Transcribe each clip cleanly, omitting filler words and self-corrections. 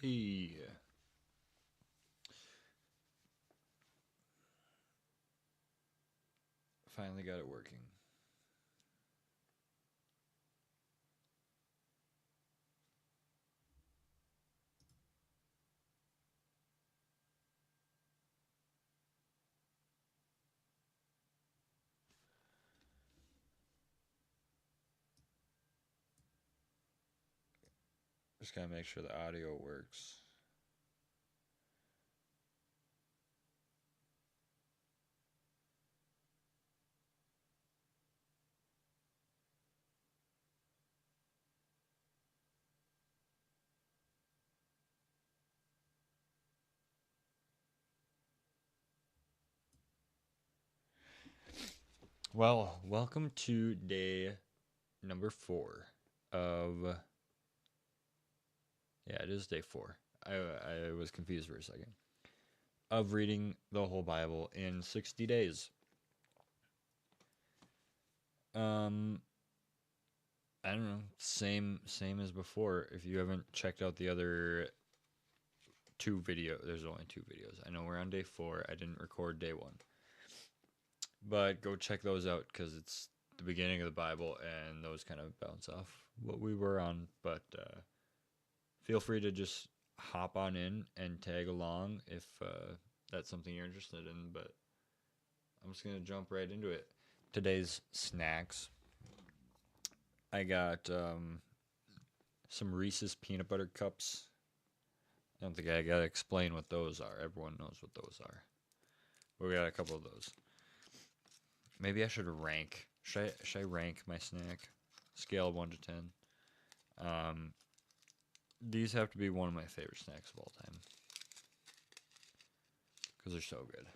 Hey, finally got it working. Just gotta make sure the audio works. Well, welcome to day number 4 of. Yeah, it is day 4. I was confused for a second. Of reading the whole Bible in 60 days. Um, I don't know. Same as before. If you haven't checked out the other 2 videos, there's only 2 videos. I know we're on day 4. I didn't record day 1. But go check those out because it's the beginning of the Bible and those kind of bounce off what we were on. But feel free to just hop on in and tag along if that's something you're interested in. But I'm just going to jump right into it. Today's snacks. I got some Reese's peanut butter cups. I don't think I got to explain what those are. Everyone knows what those are. But we got a couple of those. Maybe I should rank. Should I rank my snack? Scale of 1 to 10. These have to be one of my favorite snacks of all time because they're so good.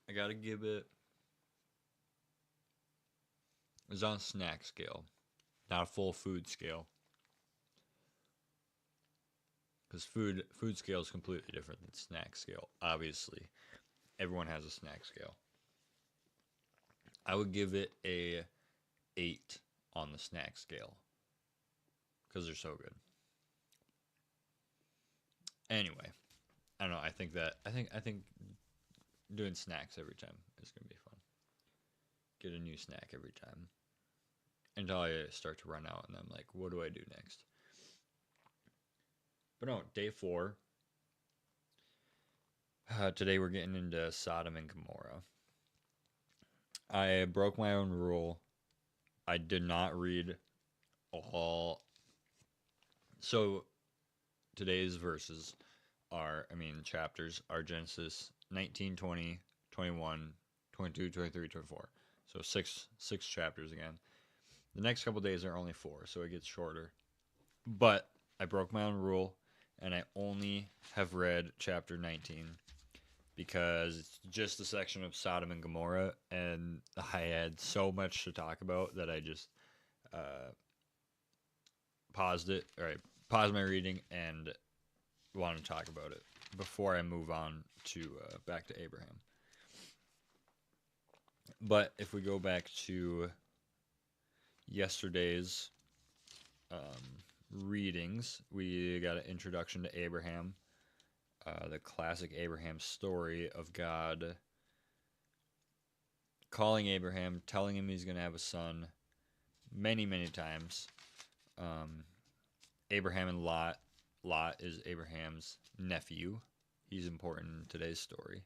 I gotta give it. It's on a snack scale, not a full food scale, because food scale is completely different than snack scale. Obviously, everyone has a snack scale. I would give it a 8 on the snack scale because they're so good. Anyway, I don't know. I think doing snacks every time is gonna be fun. Get a new snack every time until I start to run out, and I'm like, what do I do next? But no, day 4. Today we're getting into Sodom and Gomorrah. I broke my own rule. I did not read all. So today's verses chapters are Genesis 19, 20, 21, 22, 23, 24. So six chapters again. The next couple days are only 4, so it gets shorter. But I broke my own rule, and I only have read chapter 19 because it's just a section of Sodom and Gomorrah, and I had so much to talk about that I just paused it. All right, paused my reading and wanted to talk about it before I move on to back to Abraham. But if we go back to yesterday's readings, we got an introduction to Abraham, the classic Abraham story of God calling Abraham, telling him he's going to have a son many, many times. Abraham and Lot. Lot is Abraham's nephew. He's important in today's story.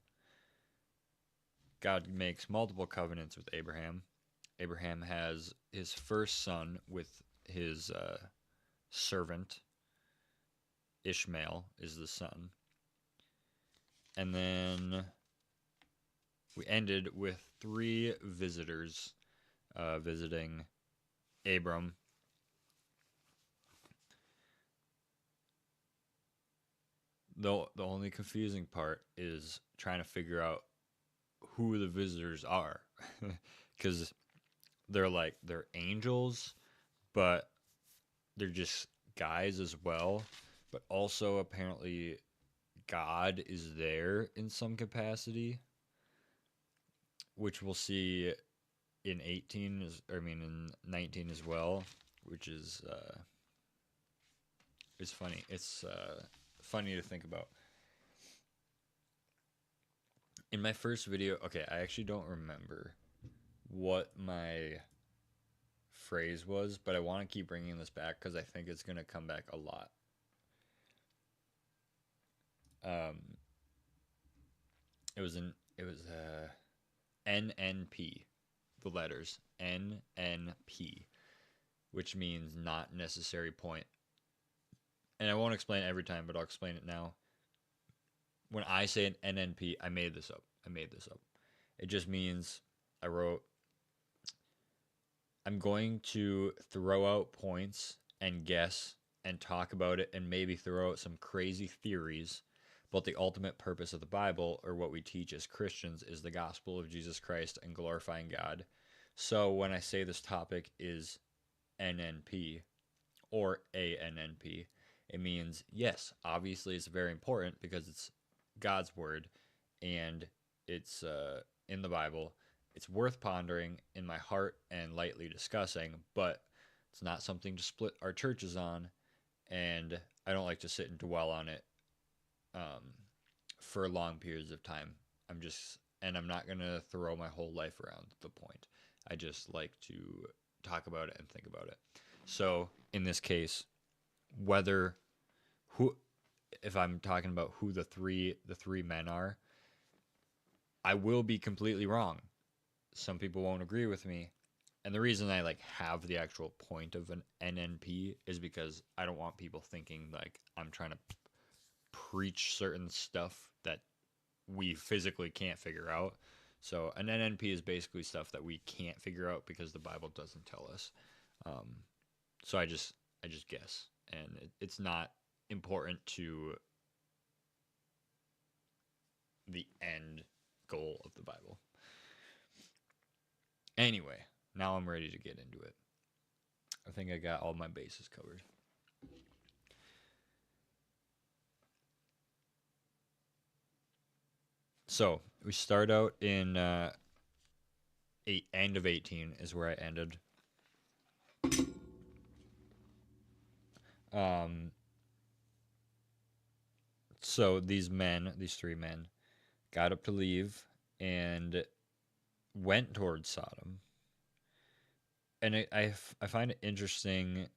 God makes multiple covenants with Abraham. Abraham has his first son with his servant. Ishmael is the son. And then we ended with 3 visitors visiting Abram. The only confusing part is trying to figure out who the visitors are. Because they're angels, but they're just guys as well, but also apparently God is there in some capacity, which we'll see in 18 in 19 as well, which is funny. It's funny to think about. In my first video, okay, I actually don't remember what my phrase was, but I want to keep bringing this back because I think it's going to come back a lot. It was NNP, the letters NNP, which means not necessary point. And I won't explain it every time, but I'll explain it now. When I say an NNP, I made this up. It just means I wrote, I'm going to throw out points and guess and talk about it and maybe throw out some crazy theories. But the ultimate purpose of the Bible, or what we teach as Christians, is the gospel of Jesus Christ and glorifying God. So when I say this topic is NNP or ANNP, it means, yes, obviously it's very important because it's God's word and it's in the Bible. It's worth pondering in my heart and lightly discussing, but it's not something to split our churches on, and I don't like to sit and dwell on it for long periods of time. I'm not going to throw my whole life around the point. I just like to talk about it and think about it. So in this case, if I'm talking about who the three men are, I will be completely wrong. Some people won't agree with me. And the reason I have the actual point of an NNP is because I don't want people thinking like I'm trying to preach certain stuff that we physically can't figure out. So an NNP is basically stuff that we can't figure out because the Bible doesn't tell us. So I just guess, and it's not important to the end goal of the Bible. Anyway, now I'm ready to get into it. I think I got all my bases covered. So we start out in end of 18 is where I ended. So these three men, got up to leave and went towards Sodom. And I find it interesting.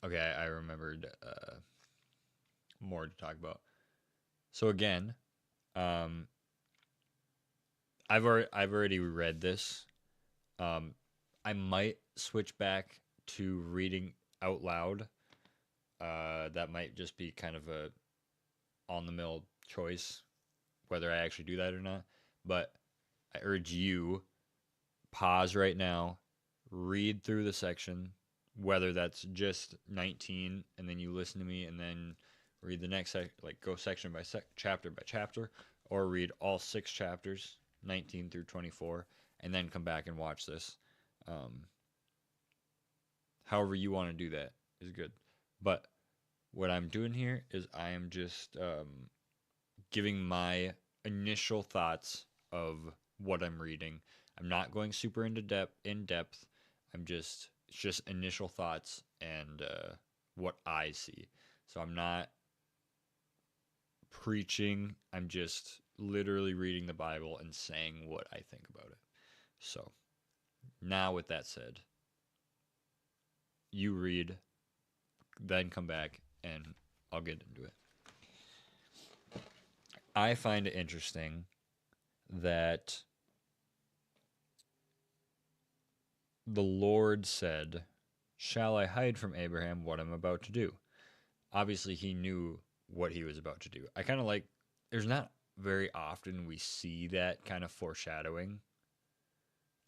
Okay, I remembered more to talk about. So again, I've already read this. I might switch back to reading out loud. That might just be kind of a on the mill choice, whether I actually do that or not. But I urge you, pause right now, read through the section, whether that's just 19 and then you listen to me and then read the next go section by chapter by chapter, or read all 6 chapters, 19 through 24, and then come back and watch this. However you want to do that is good. But what I'm doing here is I am just giving my initial thoughts of what I'm reading. I'm not going super in depth. It's just initial thoughts and what I see. So I'm not preaching. I'm just literally reading the Bible and saying what I think about it. So now with that said, you read, then come back and I'll get into it. I find it interesting that the Lord said, "Shall I hide from Abraham what I'm about to do?" Obviously, he knew what he was about to do. I kind of like, there's not very often we see that kind of foreshadowing.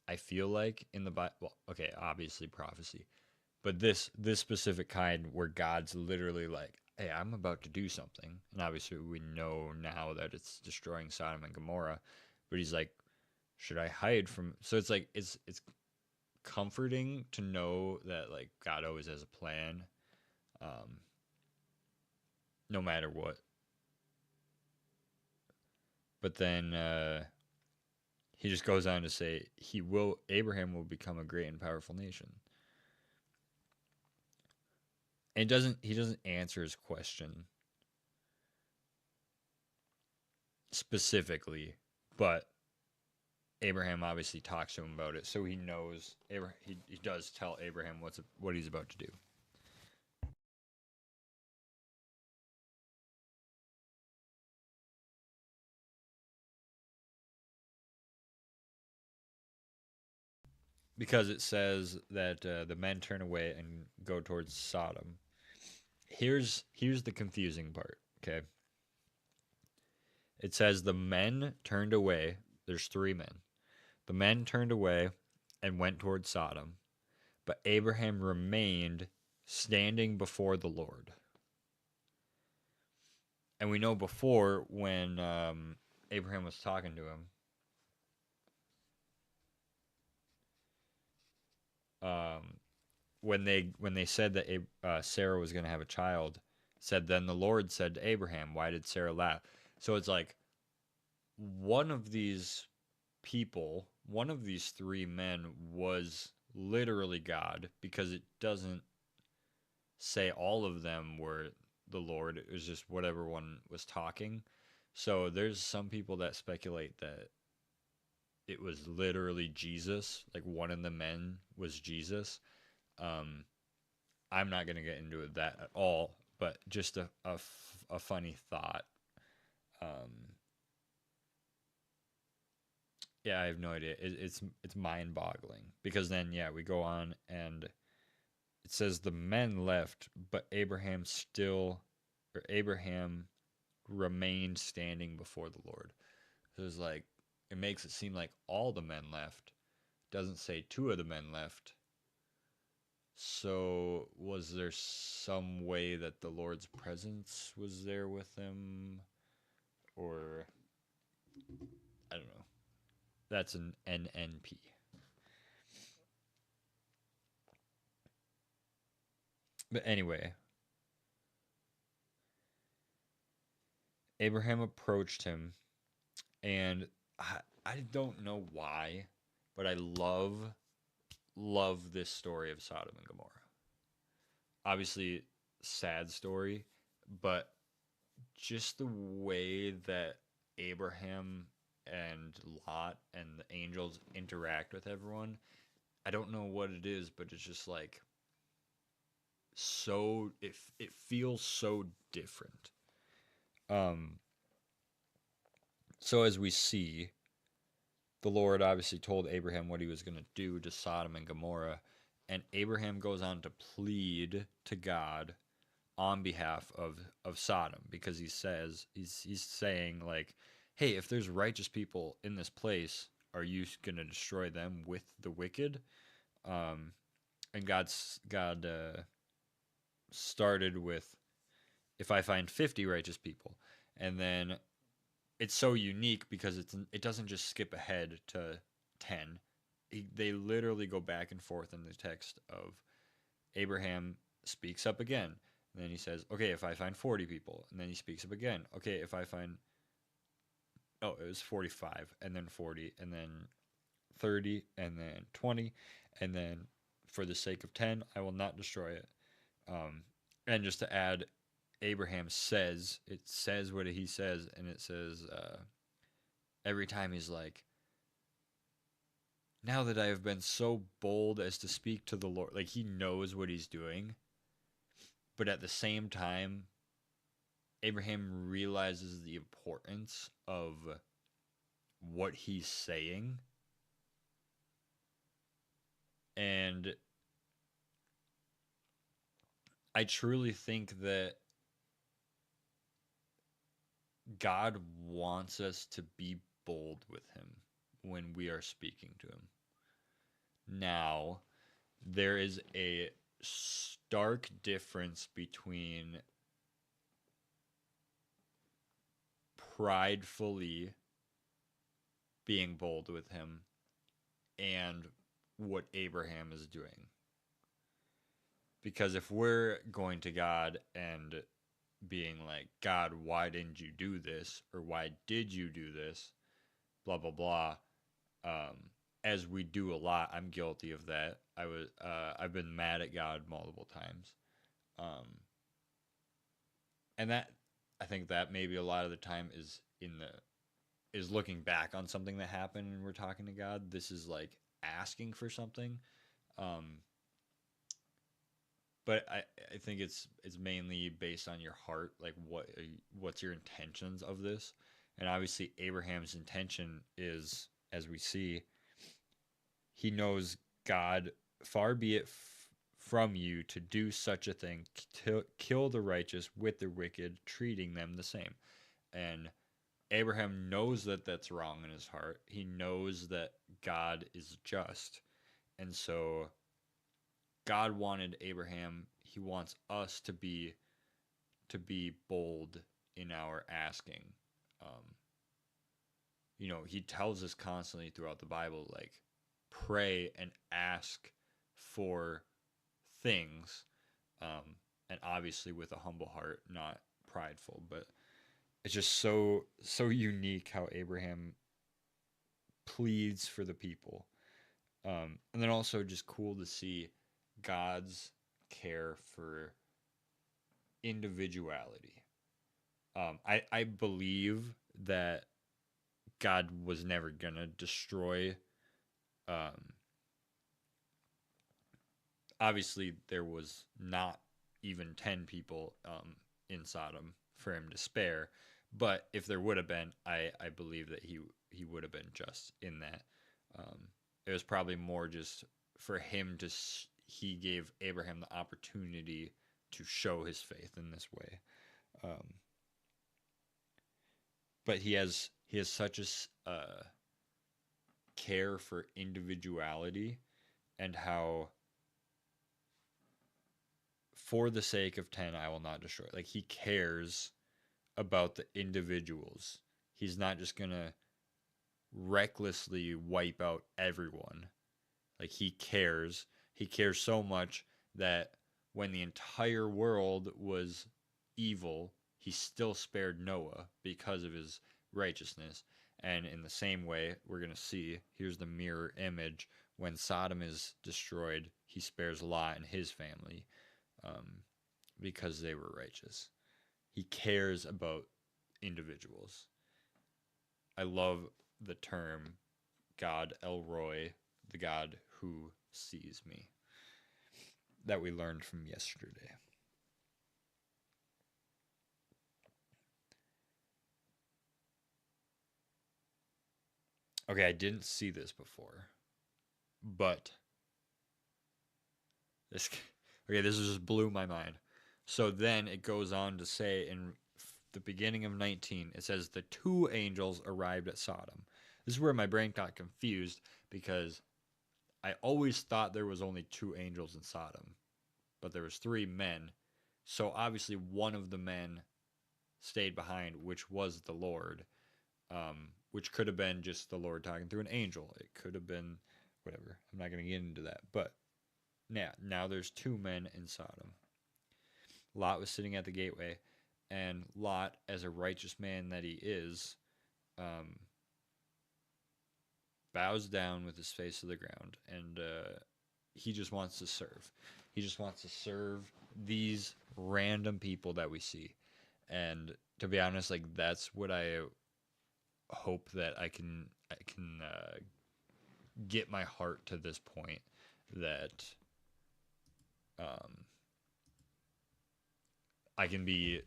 I feel like in the Bible, well, okay, obviously prophecy, but this specific kind where God's literally like, hey, I'm about to do something. And obviously we know now that it's destroying Sodom and Gomorrah, but he's like, should I hide from, so it's like, it's comforting to know that like God always has a plan, um, no matter what. But then he just goes on to say Abraham will become a great and powerful nation. And he doesn't answer his question specifically, but Abraham obviously talks to him about it, so he knows. He does tell Abraham what he's about to do. Because it says that the men turn away and go towards Sodom. Here's the confusing part. Okay, it says the men turned away. There's three men. The men turned away and went towards Sodom, but Abraham remained standing before the Lord. And we know before when Abraham was talking to him, when they said that Sarah was going to have a child, said then the Lord said to Abraham, "Why did Sarah laugh?" So it's like one of these people, one of these three men was literally God, because it doesn't say all of them were the Lord. It was just whatever one was talking. So there's some people that speculate that it was literally Jesus, like one of the men was Jesus. Um, I'm not going to get into that at all, but just a funny thought. Um, yeah, I have no idea. It's mind boggling, because then yeah, we go on and it says the men left, but Abraham remained standing before the Lord. So it's like it makes it seem like all the men left. Doesn't say two of the men left. So was there some way that the Lord's presence was there with him, or I don't know. That's an NNP. But anyway, Abraham approached him, and I don't know why, but I love this story of Sodom and Gomorrah. Obviously, sad story, but just the way that Abraham and Lot and the angels interact with everyone. I don't know what it is, but it's just like so it feels so different. Um so as we see, the Lord obviously told Abraham what he was going to do to Sodom and Gomorrah, and Abraham goes on to plead to God on behalf of Sodom, because he says he's saying like, "Hey, if there's righteous people in this place, are you going to destroy them with the wicked?" Um, and God started with, "If I find 50 righteous people," and then it's so unique because it doesn't just skip ahead to 10. They literally go back and forth in the text of Abraham speaks up again. And then he says, "Okay, if I find 40 people." And then he speaks up again. "Okay, if I find," oh, it was 45, and then 40, and then 30, and then 20, and then for the sake of 10, I will not destroy it. Um, and just to add, Abraham says, it says what he says, and it says, every time he's like, "Now that I have been so bold as to speak to the Lord," like he knows what he's doing, but at the same time, Abraham realizes the importance of what he's saying. And I truly think that God wants us to be bold with him when we are speaking to him. Now, there is a stark difference between pridefully being bold with him and what Abraham is doing. Because if we're going to God and being like, God, why didn't you do this? Or why did you do this? Blah, blah, blah. As we do a lot, I'm guilty of that. I've been mad at God multiple times. And that, I think that maybe a lot of the time is looking back on something that happened and we're talking to God. This is like asking for something. But I think it's mainly based on your heart, like what's your intentions of this. And obviously Abraham's intention is, as we see, he knows God, far be it from you to do such a thing, to kill the righteous with the wicked, treating them the same. And Abraham knows that that's wrong in his heart. He knows that God is just. And so God wanted Abraham, he wants us to be bold in our asking. He tells us constantly throughout the Bible, like, pray and ask for things, and obviously with a humble heart, not prideful. But it's just so unique how Abraham pleads for the people, and then also just cool to see God's care for individuality. I believe that God was never gonna destroy. Obviously, there was not even 10 people in Sodom for him to spare. But if there would have been, I believe that he would have been just in that. It was probably more just for him to. He gave Abraham the opportunity to show his faith in this way. But he has such a care for individuality and how, for the sake of 10, I will not destroy. Like, he cares about the individuals. He's not just going to recklessly wipe out everyone. Like, he cares. He cares so much that when the entire world was evil, he still spared Noah because of his righteousness. And in the same way, we're going to see, here's the mirror image. When Sodom is destroyed, he spares Lot and his family because they were righteous. He cares about individuals. I love the term God El Roi, the God who sees me, that we learned from yesterday. Okay, I didn't see this before, but this just blew my mind. So then it goes on to say in the beginning of 19, it says the 2 angels arrived at Sodom. This is where my brain got confused because I always thought there was only 2 angels in Sodom, but there was 3 men. So obviously one of the men stayed behind, which was the Lord, which could have been just the Lord talking through an angel. It could have been whatever. I'm not going to get into that. But now there's 2 men in Sodom. Lot was sitting at the gateway, and Lot, as a righteous man that he is, bows down with his face to the ground, and he just wants to serve. He just wants to serve these random people that we see. And to be honest, like, that's what I hope that I can get my heart to this point, that I can be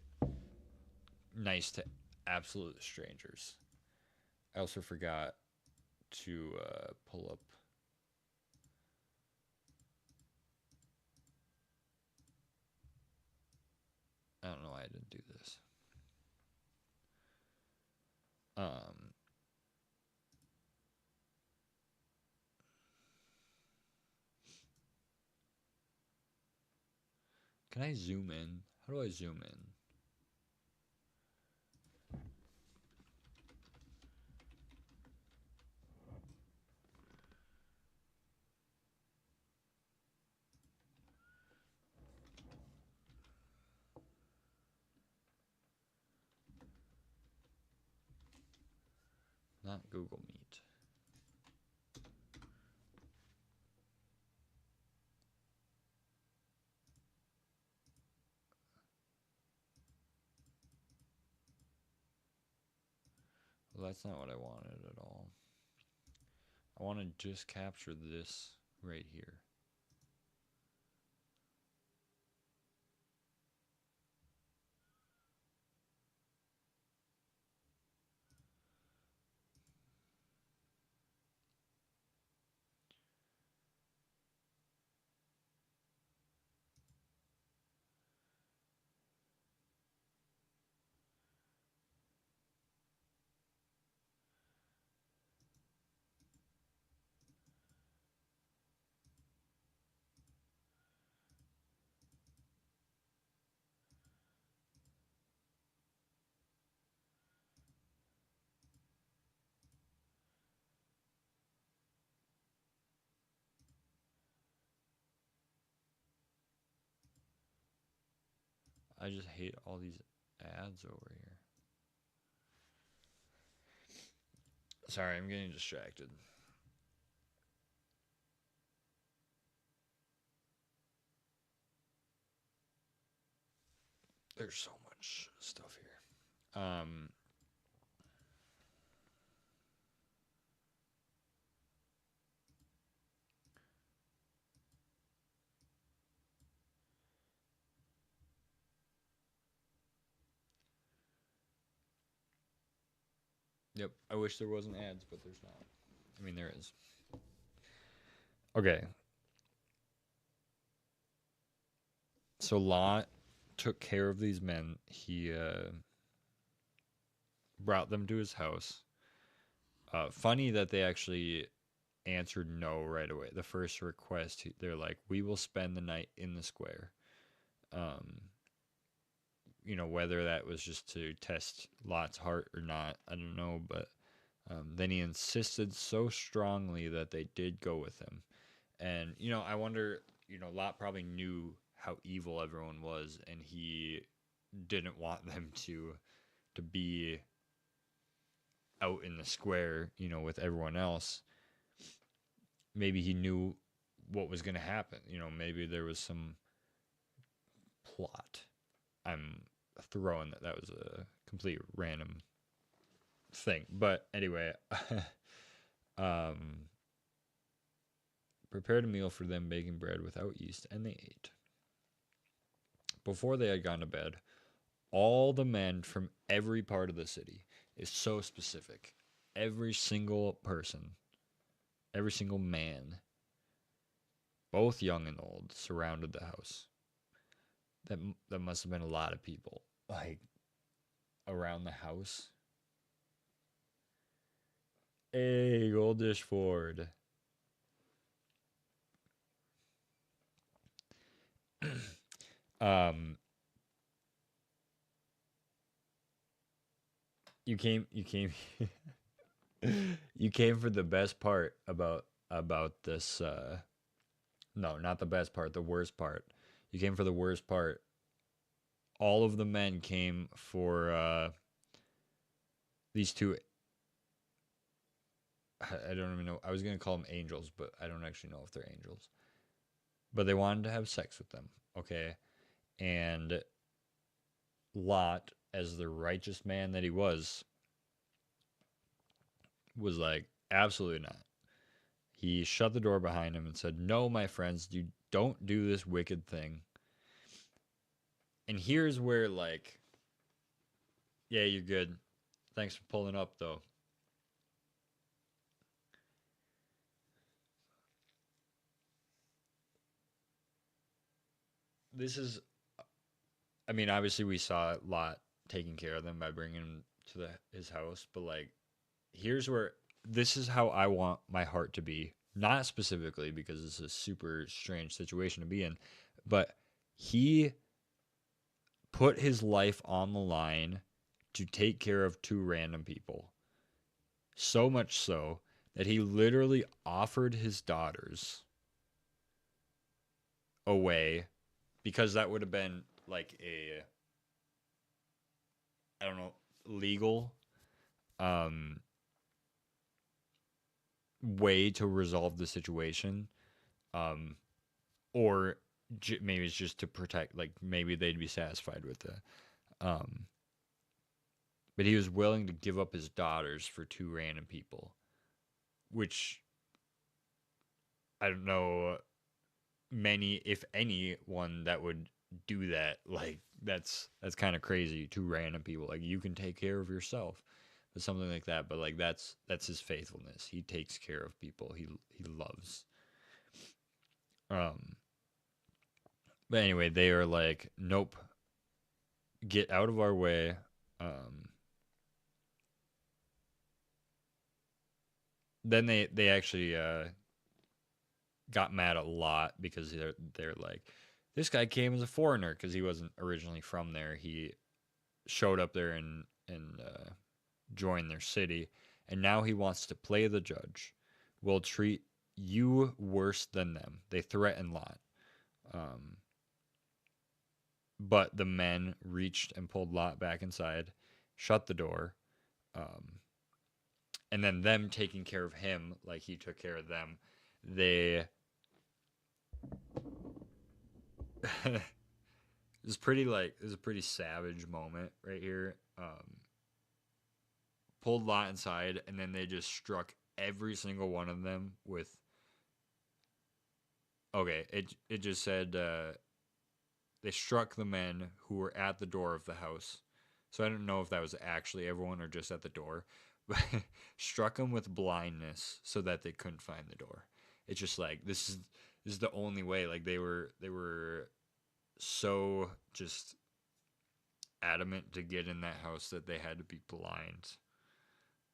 nice to absolute strangers. I also forgot to pull up. I don't know why I didn't do this. Can I zoom in? How do I zoom in? not Google Meet. Well, that's not what I wanted at all. I want to just capture this right here. I just hate all these ads over here. Sorry, I'm getting distracted. There's so much stuff here. Yep, I wish there wasn't ads, but there's not. I mean, there is. Okay. So Lot took care of these men. He brought them to his house. Funny that they actually answered no right away. The first request, they're like, "We will spend the night in the square." Um, whether that was just to test Lot's heart or not, I don't know. But then he insisted so strongly that they did go with him. And, I wonder, Lot probably knew how evil everyone was, and he didn't want them to be out in the square, with everyone else. Maybe he knew what was going to happen. Maybe there was some plot. I'm throwing that was a complete random thing. But anyway, prepared a meal for them, baking bread without yeast, and they ate. Before they had gone to bed, all the men from every part of the city is so specific. Every single person, every single man, both young and old, surrounded the house. That must have been a lot of people, like, around the house. Hey, Goldish Ford. um, you came, you came for the best part about this. No, not the best part. The worst part. You came for the worst part. All of the men came for these two. I don't even know. I was gonna call them angels, but I don't actually know if they're angels. But they wanted to have sex with them. Okay, and Lot, as the righteous man that he was like, absolutely not. He shut the door behind him and said, "No, my friends, you don't do this wicked thing." And here's where, like, yeah, you're good. Thanks for pulling up, though. This is, I mean, obviously we saw Lot taking care of them by bringing him to his house, but, like, here's where, this is how I want my heart to be. Not specifically because it's a super strange situation to be in, but he put his life on the line to take care of two random people. So much so that he literally offered his daughters away, because that would have been like a, I don't know, legal. way to resolve the situation, um, or maybe it's just to protect. Like maybe they'd be satisfied with that. Um, but he was willing to give up his daughters for two random people, which I don't know many, if anyone, that would do that. Like that's kind of crazy. Two random people, like you can take care of yourself, but something like that. But like that's his faithfulness. He takes care of people. He loves. Um, but anyway, they are like, nope, get out of our way. Um, then they actually got mad a lot because they're like, this guy came as a foreigner because he wasn't originally from there. He showed up there and joined their city, and now he wants to play the judge. Will treat you worse than them. They threaten Lot. Um, but the men reached and pulled Lot back inside, shut the door, um, and then them taking care of him like he took care of them. They It's pretty like it was a pretty savage moment right here. Pulled Lot inside, and then they just struck every single one of them with. Okay, it just said they struck the men who were at the door of the house. So I don't know if that was actually everyone or just at the door, but struck them with blindness so that they couldn't find the door. It's just like this is the only way. Like they were so just adamant to get in that house that they had to be blind.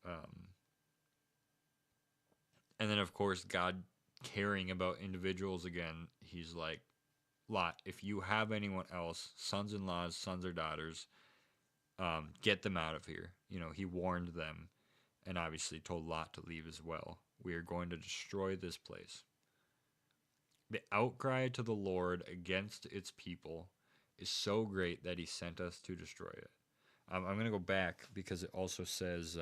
Um, and then, of course, God caring about individuals again, he's like, Lot, if you have anyone else, sons in laws, sons or daughters, get them out of here. You know, he warned them and obviously told Lot to leave as well. We are going to destroy this place. The outcry to the Lord against its people is so great that he sent us to destroy it. I'm going to go back because it also says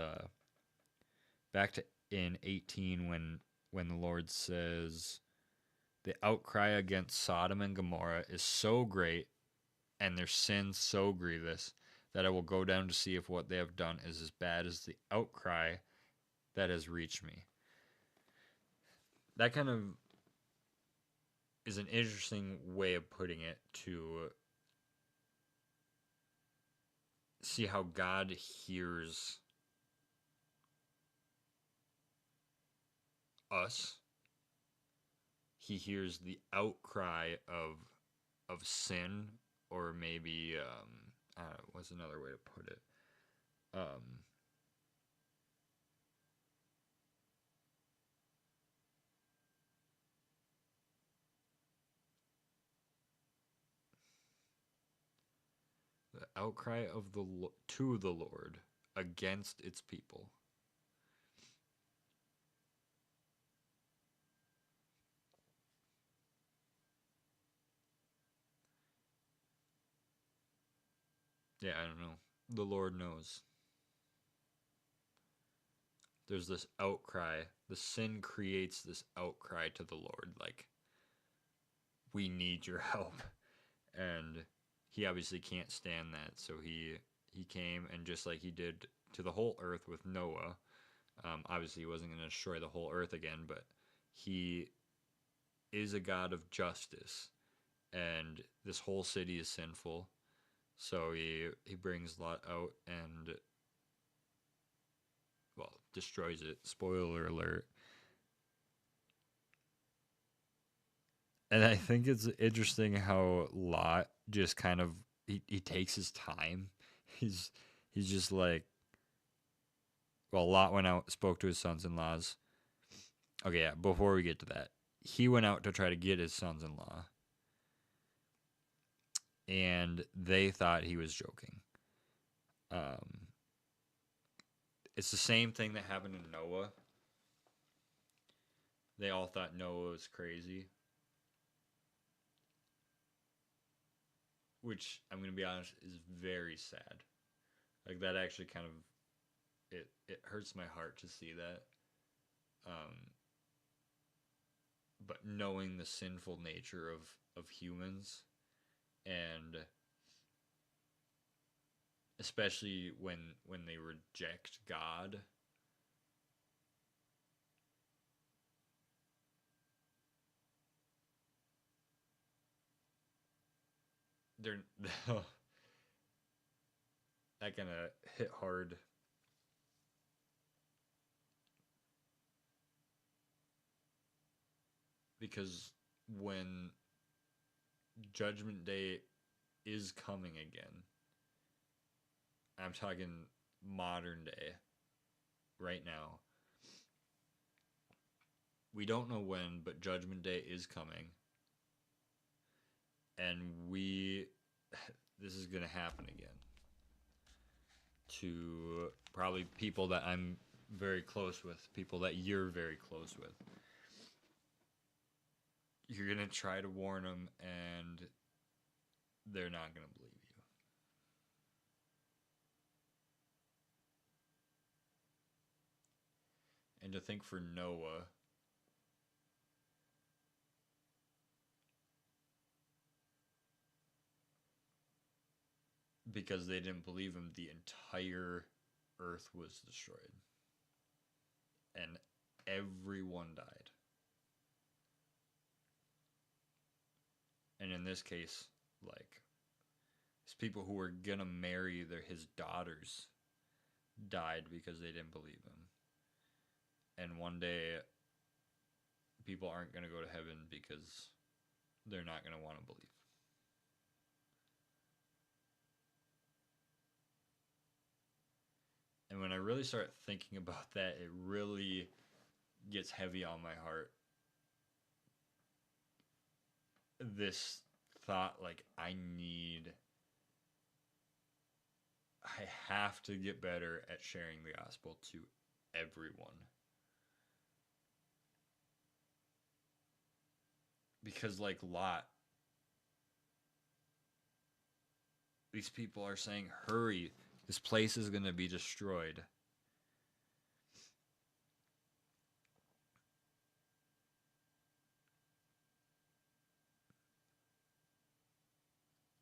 back to in 18 when the Lord says the outcry against Sodom and Gomorrah is so great and their sin so grievous that I will go down to see if what they have done is as bad as the outcry that has reached me. That kind of is an interesting way of putting it, to see how God hears us. He hears the outcry of sin, or maybe what's another way to put it? Um, the outcry of the to the Lord against its people. Yeah, I don't know. The Lord knows. There's this outcry. The sin creates this outcry to the Lord, like, we need your help. And he obviously can't stand that, so he came, and just like he did to the whole earth with Noah, obviously he wasn't going to destroy the whole earth again, but he is a God of justice, and this whole city is sinful. So he brings Lot out and, well, destroys it. Spoiler alert. And I think it's interesting how Lot just kind of he takes his time. He's he's just like, well, Lot went out, spoke to his sons-in-laws. Okay, yeah, before we get to that, he went out to try to get his sons-in-law, and they thought he was joking. Um, it's the same thing that happened to Noah. They all thought Noah was crazy, which I'm gonna be honest is very sad. Like that actually kind of it hurts my heart to see that. but knowing the sinful nature of humans, and especially when they reject God, they're that gonna hit hard. Because when Judgment Day is coming again, I'm talking modern day, right now. We don't know when, but Judgment Day is coming. And this is going to happen again to probably people that I'm very close with, people that you're very close with. You're going to try to warn them, and they're not going to believe you. And to think for Noah, because they didn't believe him, the entire earth was destroyed. And everyone died. And in this case, like, these people who were gonna marry his daughters died because they didn't believe him. And one day, people aren't gonna go to heaven because they're not gonna want to believe. And when I really start thinking about that, it really gets heavy on my heart. This thought, like, I have to get better at sharing the gospel to everyone. Because, like Lot, these people are saying, hurry, this place is going to be destroyed.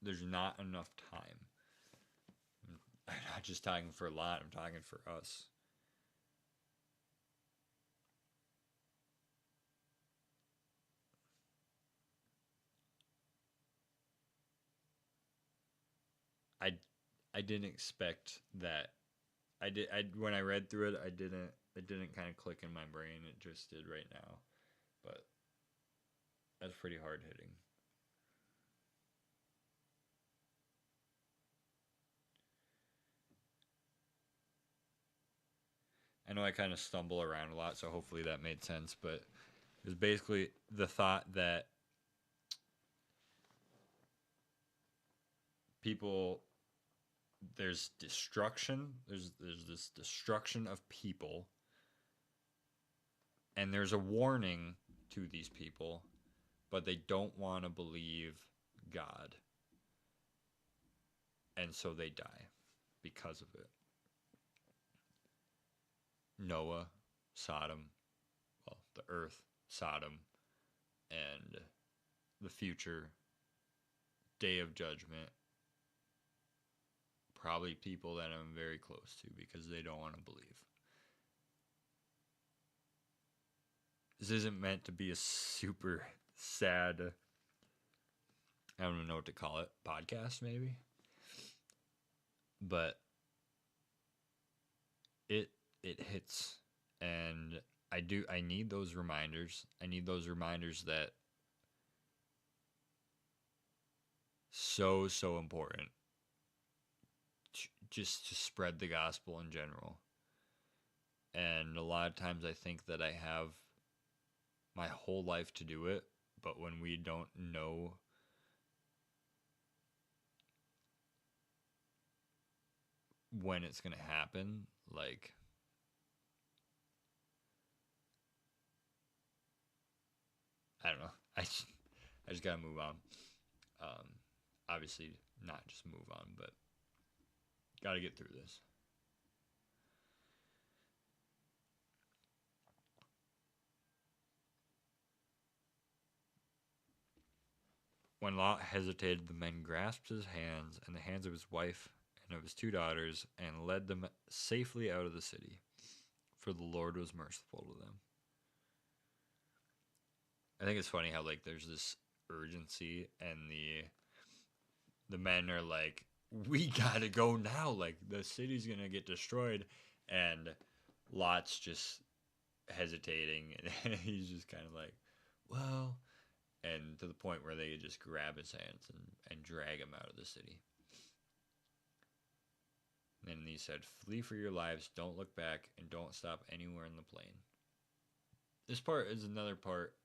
There's not enough time. I'm not just talking for Lot, I'm talking for us. I didn't expect that. I when I read through it, it didn't kind of click in my brain. It just did right now. But that's pretty hard hitting. I know I kind of stumble around a lot, so hopefully that made sense, but it was basically the thought that people, there's destruction, there's this destruction of people, and there's a warning to these people, but they don't want to believe God. And so they die because of it. Noah, Sodom, well, the earth, Sodom, and the future day of judgment, probably people that I'm very close to because they don't want to believe. This isn't meant to be a super sad, I don't even know what to call it, podcast maybe, but it hits, and I need those reminders. I need those reminders that so important just to spread the gospel in general. And a lot of times I think that I have my whole life to do it, but when we don't know when it's going to happen, like, I don't know. I just got to move on. Obviously not just move on, but got to get through this. When Lot hesitated, the men grasped his hands and the hands of his wife and of his 2 daughters and led them safely out of the city, for the Lord was merciful to them. I think it's funny how like there's this urgency and the men are like, we gotta go now, like the city's gonna get destroyed, and Lot's just hesitating and he's just kind of like, well, and to the point where they just grab his hands and drag him out of the city. And then he said, flee for your lives, don't look back, and don't stop anywhere in the plain. This part is another part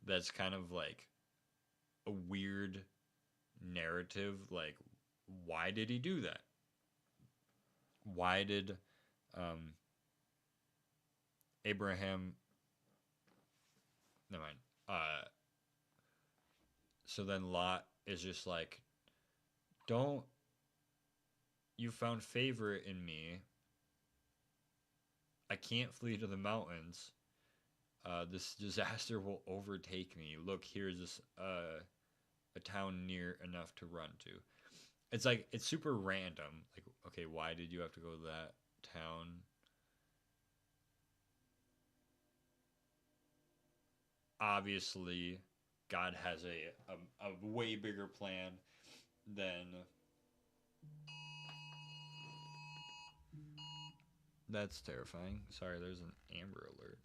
that's kind of like a weird narrative. Like, why did he do that? Why did Abraham... Never mind. So then Lot is just like, don't... You found favor in me. I can't flee to the mountains. This disaster will overtake me. Look, here's this a town near enough to run to. It's like, it's super random. Like, okay, why did you have to go to that town? Obviously, God has a way bigger plan than... That's terrifying. Sorry, there's an Amber Alert.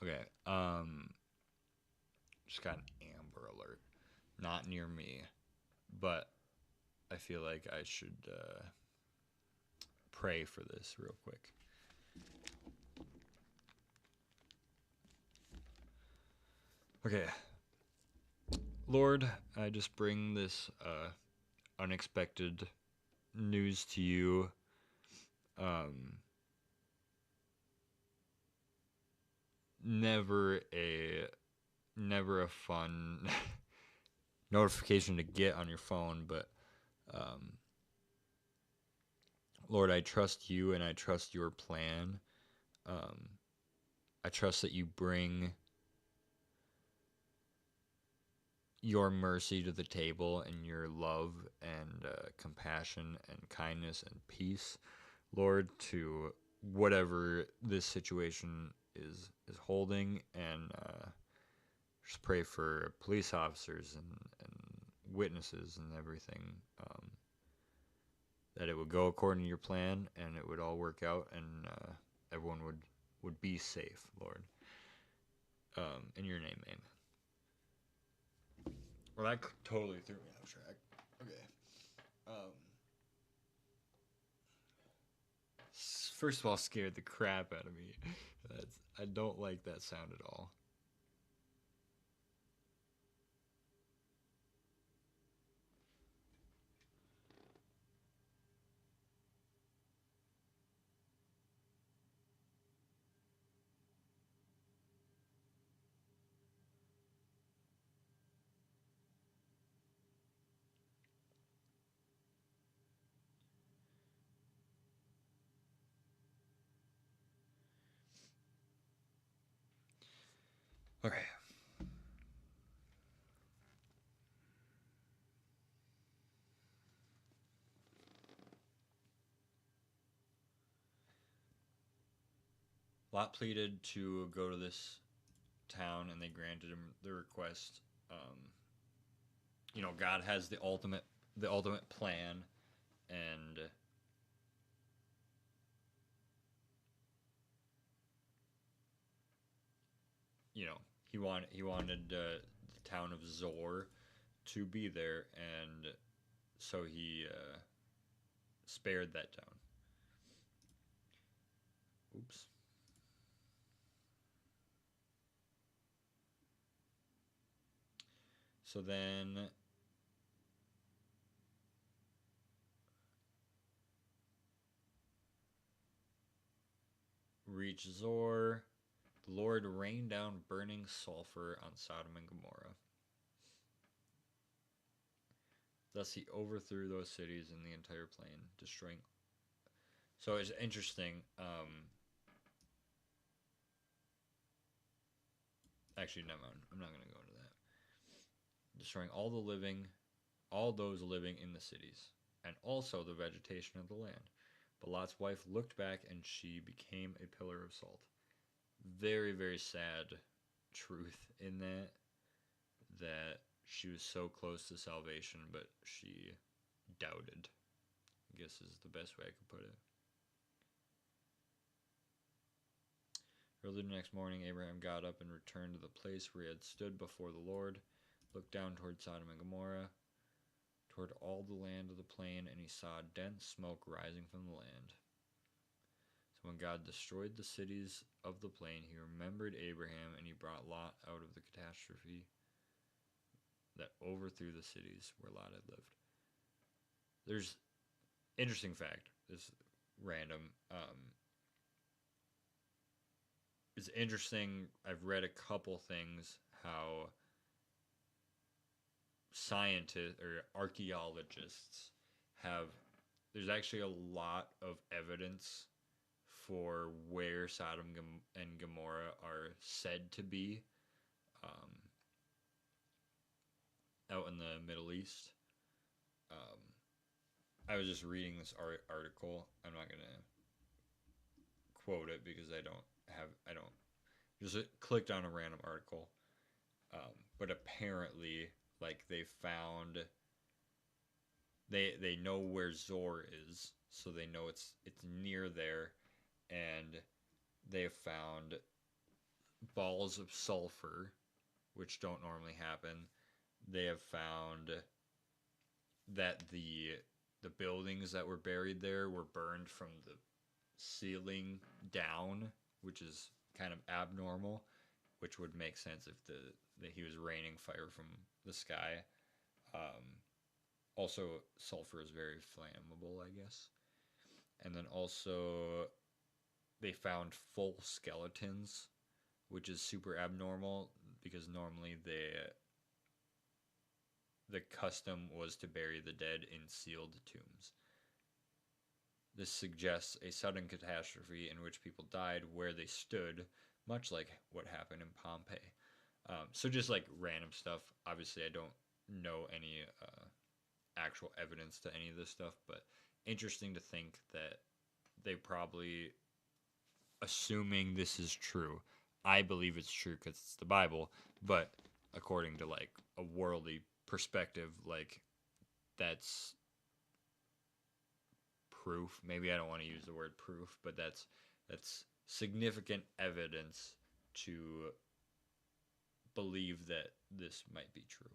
Okay, just got an Amber Alert. Not near me, but I feel like I should pray for this real quick. Okay. Lord, I just bring this unexpected news to you. Never a fun notification to get on your phone, but Lord, I trust you and I trust your plan. I trust that you bring your mercy to the table and your love and compassion and kindness and peace, Lord, to whatever this situation is holding, and just pray for police officers and witnesses and everything, that it would go according to your plan and it would all work out, and everyone would be safe, Lord. In your name, amen. Well, that totally threw me off track. Okay. First of all, scared the crap out of me. I don't like that sound at all. Okay. Lot pleaded to go to this town, and they granted him the request. God has the ultimate plan, and he wanted the town of Zor to be there, and so he spared that town. Oops. So then reached Zor, the Lord rained down burning sulfur on Sodom and Gomorrah. Thus he overthrew those cities and the entire plain, destroying. So it's interesting. Actually, never mind. I'm not going to go into that. Destroying all those living in the cities, and also the vegetation of the land. But Lot's wife looked back, and she became a pillar of salt. Very, very sad truth in that she was so close to salvation, but she doubted, I guess is the best way I could put it. Early the next morning, Abraham got up and returned to the place where he had stood before the Lord, looked down toward Sodom and Gomorrah, toward all the land of the plain, and he saw dense smoke rising from the land. So when God destroyed the cities of the plain, he remembered Abraham, and he brought Lot out of the catastrophe that overthrew the cities where Lot had lived. There's interesting fact. This random. It's interesting. I've read a couple things how scientists or archaeologists have. There's actually a lot of evidence for where Sodom and Gomorrah are said to be out in the Middle East. I was just reading this article. I'm not going to quote it because I don't just clicked on a random article. But apparently, like, they found, they know where Zor is, so they know it's near there, and they have found balls of sulfur, which don't normally happen. They have found that the buildings that were buried there were burned from the ceiling down, which is kind of abnormal, which would make sense if that he was raining fire from the sky. Also, sulfur is very flammable, I guess. And then also, they found full skeletons, which is super abnormal because normally the custom was to bury the dead in sealed tombs. This suggests a sudden catastrophe in which people died where they stood, much like what happened in Pompeii. So just like random stuff. Obviously, I don't know any actual evidence to any of this stuff, but interesting to think that they probably, assuming this is true, I believe it's true because it's the Bible, but according to like a worldly perspective, like that's proof. Maybe I don't want to use the word proof, but that's significant evidence to believe that this might be true.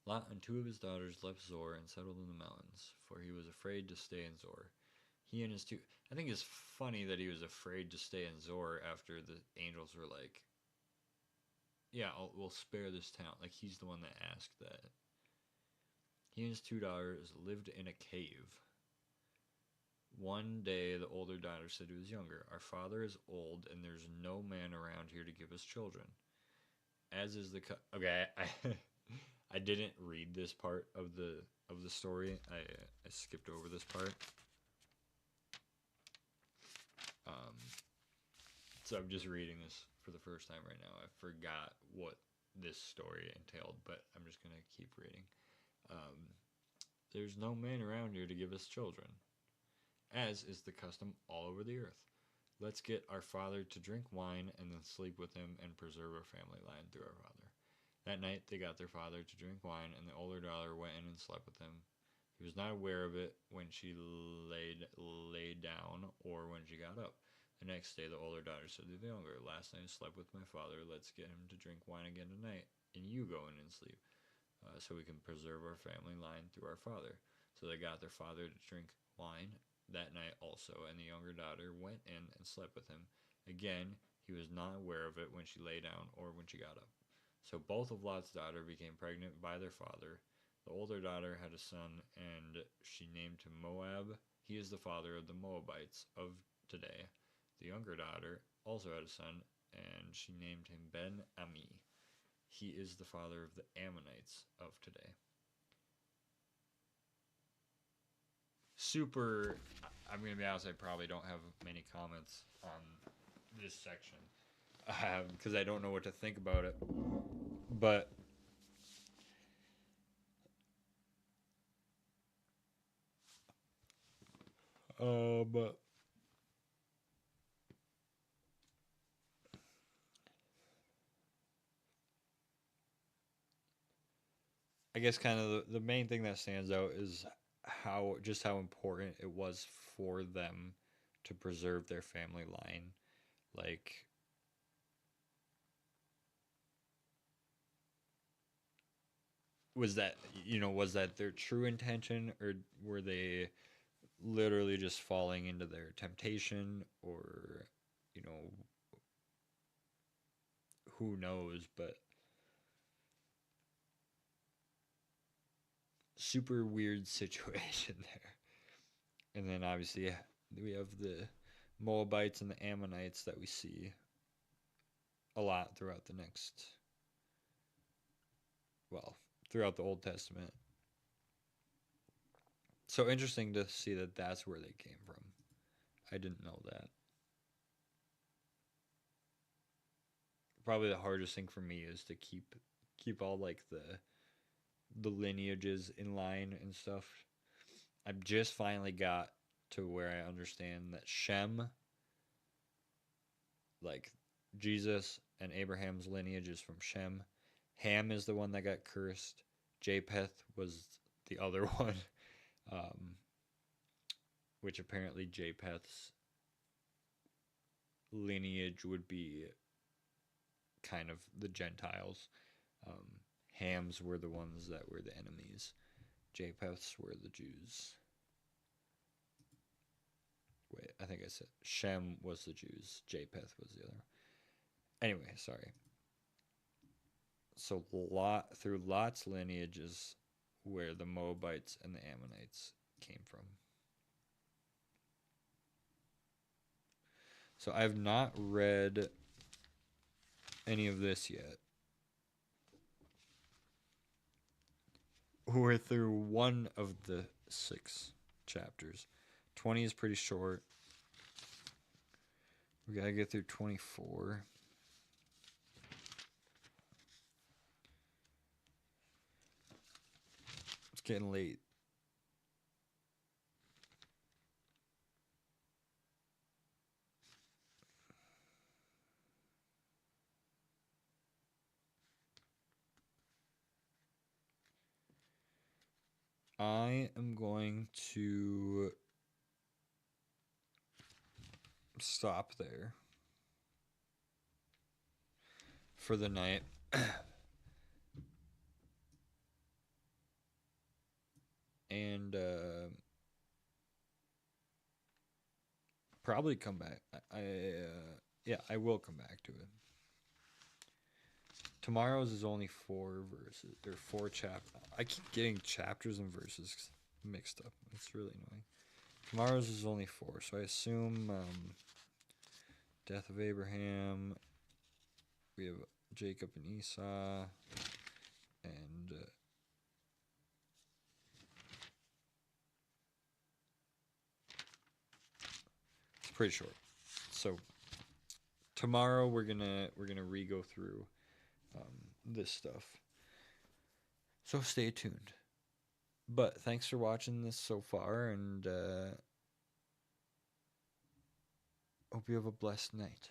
Lot and two of his daughters left Zor and settled in the mountains, for he was afraid to stay in Zor. He and his two... I think it's funny that he was afraid to stay in Zor after the angels were like, yeah, we'll spare this town. Like, he's the one that asked that. He and his two daughters lived in a cave. One day, the older daughter said to his younger, "Our father is old, and there's no man around here to give us children. As is the okay, I didn't read this part of the story. I skipped over this part. So I'm just reading this for the first time right now. I forgot what this story entailed, but I'm just gonna keep reading. There's no man around here to give us children, as is the custom all over the earth. Let's get our father to drink wine and then sleep with him and preserve our family line through our father." That night they got their father to drink wine, and the older daughter went in and slept with him. He was not aware of it when she laid down or when she got up. The next day the older daughter said to the younger, "Last night I slept with my father. Let's get him to drink wine again tonight, and you go in and sleep, so we can preserve our family line through our father." So they got their father to drink wine that night also, and the younger daughter went in and slept with him. Again, he was not aware of it when she lay down or when she got up. So both of Lot's daughters became pregnant by their father. The older daughter had a son, and she named him Moab. He is the father of the Moabites of today. The younger daughter also had a son, and she named him Ben Ami. He is the father of the Ammonites of today. Super. I'm going to be honest, I probably don't have many comments on this section because I don't know what to think about it. But but I guess kind of the main thing that stands out is how important it was for them to preserve their family line. Like, was that their true intention, or were they literally just falling into their temptation, or you know who knows? But super weird situation there. And then obviously we have the Moabites and the Ammonites that we see a lot throughout the Old Testament. So interesting to see that that's where they came from. I didn't know that. Probably the hardest thing for me is to keep all like the lineages in line and stuff. I've just finally got to where I understand that Shem, like Jesus and Abraham's lineage is from Shem. Ham is the one that got cursed. Japheth was the other one, um, which apparently Japheth's lineage would be kind of the Gentiles. Ham's were the ones that were the enemies. Japheth's were the Jews. Wait, I think I said Shem was the Jews. Japheth was the other. Anyway, sorry. So through Lot's lineage is where the Moabites and the Ammonites came from. So I've not read any of this yet. We're through one of the 6 chapters. 20 is pretty short. We gotta get through 24. It's getting late. I am going to stop there for the night. And probably come back. I will come back to it. Tomorrow's is only 4 verses or 4 chapters. I keep getting chapters and verses mixed up. It's really annoying. Tomorrow's is only 4, so I assume death of Abraham. We have Jacob and Esau, and it's pretty short. So tomorrow we're gonna re-go through this stuff. So stay tuned. But thanks for watching this so far, and hope you have a blessed night.